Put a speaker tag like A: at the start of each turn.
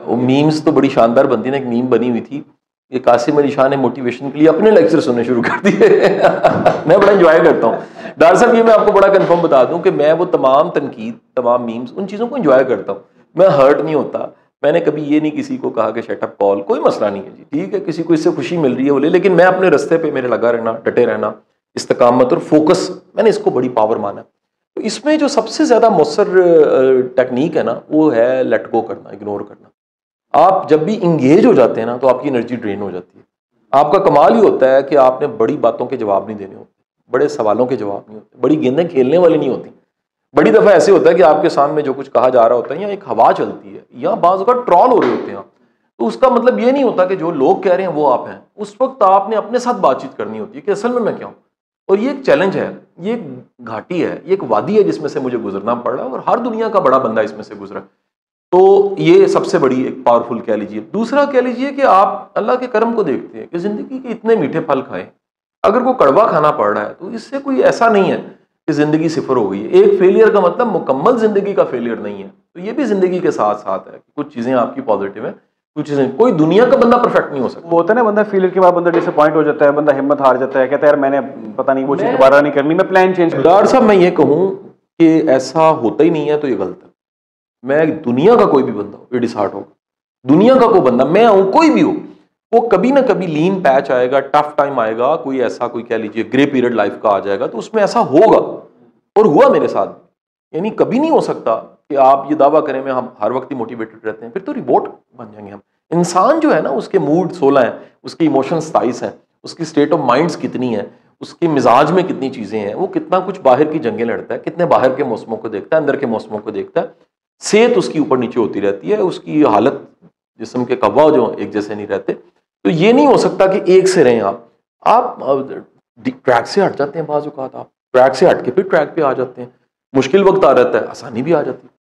A: وہ میمز تو بڑی شاندار بنتی ہیں. ایک میم بنی ہوئی تھی کہ قاسم علی شاہ نے موٹیویشن کے لیے اپنے لیکچر سننے شروع کر دیے. میں بڑا انجوائے کرتا ہوں ڈاکٹر صاحب. یہ میں آپ کو بڑا کنفرم بتا دوں کہ میں وہ تمام تنقید, تمام میمز, ان چیزوں کو انجوائے کرتا ہوں. میں ہرٹ نہیں ہوتا. میں نے کبھی یہ نہیں کسی کو کہا کہ شٹ اپ کال, کوئی مسئلہ نہیں ہے جی, ٹھیک ہے, کسی کو اس سے خوشی مل رہی ہے بولے, لیکن میں اپنے رستے پہ میرے لگا رہنا, ڈٹے رہنا, استقامت اور فوکس, میں نے اس کو بڑی پاور مانا. تو اس میں جو سب سے زیادہ مؤثر ٹیکنیک ہے نا, وہ ہے لیٹ گو کرنا, اگنور کرنا. آپ جب بھی انگیج ہو جاتے ہیں نا تو آپ کی انرجی ڈرین ہو جاتی ہے. آپ کا کمال ہی ہوتا ہے کہ آپ نے بڑی باتوں کے جواب نہیں دینے ہوتے, بڑے سوالوں کے جواب نہیں ہوتے, بڑی گیندیں کھیلنے والی نہیں ہوتی. بڑی دفعہ ایسے ہوتا ہے کہ آپ کے سامنے جو کچھ کہا جا رہا ہوتا ہے, یا ایک ہوا چلتی ہے, یا بعض اوقات ٹرول ہو رہے ہوتے ہیں, تو اس کا مطلب یہ نہیں ہوتا کہ جو لوگ کہہ رہے ہیں وہ آپ ہیں. اس وقت آپ نے اپنے ساتھ بات چیت کرنی ہوتی ہے کہ اصل میں کیا ہوں. اور یہ ایک چیلنج ہے, یہ ایک گھاٹی ہے, یہ ایک وادی ہے جس میں سے مجھے گزرنا پڑ رہا ہے, اور ہر دنیا کا بڑا بندہ اس میں سے گزرا. تو یہ سب سے بڑی ایک پاورفل کہہ لیجیے. دوسرا کہہ لیجیے کہ آپ اللہ کے کرم کو دیکھتے ہیں کہ زندگی کے اتنے میٹھے پھل کھائیں. اگر کوئی کڑوا کھانا پڑ رہا ہے تو اس سے کوئی ایسا نہیں ہے کہ زندگی صفر ہو گئی ہے. ایک فیلئر کا مطلب مکمل زندگی کا فیلئر نہیں ہے. تو یہ بھی زندگی کے ساتھ ساتھ ہے, کچھ چیزیں آپ کی پازیٹیو ہیں, کچھ چیزیں. کوئی دنیا کا بندہ پرفیکٹ نہیں ہو سکتا.
B: وہ ہوتا ہے نا, بندہ فیلئر کے بعد بندہ ڈس اپوائنٹ ہو جاتا ہے, بندہ ہمت ہار جاتا ہے, کہتا ہے یار میں نے پتہ نہیں وہ چیز دوبارہ نہیں کرنی, میں پلان چینج.
A: ڈاکٹر صاحب میں یہ کہوں کہ ایسا ہوتا ہی نہیں ہے تو یہ غلط ہے. میں دنیا کا کوئی بھی بندہ ہو, یہ ڈسہارٹ ہوگا. دنیا کا کوئی بندہ, میں ہوں, کوئی بھی ہو, وہ کبھی نہ کبھی لین پیچ آئے گا, ٹف ٹائم آئے گا, کوئی ایسا, کوئی کہہ لیجیے گرے پیریڈ لائف کا آ جائے گا, تو اس میں ایسا ہوگا. اور ہوا میرے ساتھ. یعنی کبھی نہیں ہو سکتا کہ آپ یہ دعویٰ کریں میں ہم ہر وقت ہی موٹیویٹڈ رہتے ہیں, پھر تو ریبوٹ بن جائیں گے ہم. انسان جو ہے نا, اس کے موڈ 16 ہیں, اس کی ایموشنز 27 ہیں, اس کی اسٹیٹ آف مائنڈس کتنی ہے, اس کے مزاج میں کتنی چیزیں ہیں, وہ کتنا کچھ باہر کی جنگیں لڑتا ہے, کتنے باہر کے موسموں کو دیکھتا ہے, اندر کے موسموں کو دیکھتا ہے. صحت اس کی اوپر نیچے ہوتی رہتی ہے, اس کی حالت, جسم کے قوا جو ایک جیسے نہیں رہتے. تو یہ نہیں ہو سکتا کہ ایک سے رہیں آپ ٹریک سے ہٹ جاتے ہیں بعض اوقات, آپ ٹریک سے ہٹ کے پھر ٹریک پہ آ جاتے ہیں. مشکل وقت آ رہتا ہے, آسانی بھی آ جاتی ہے.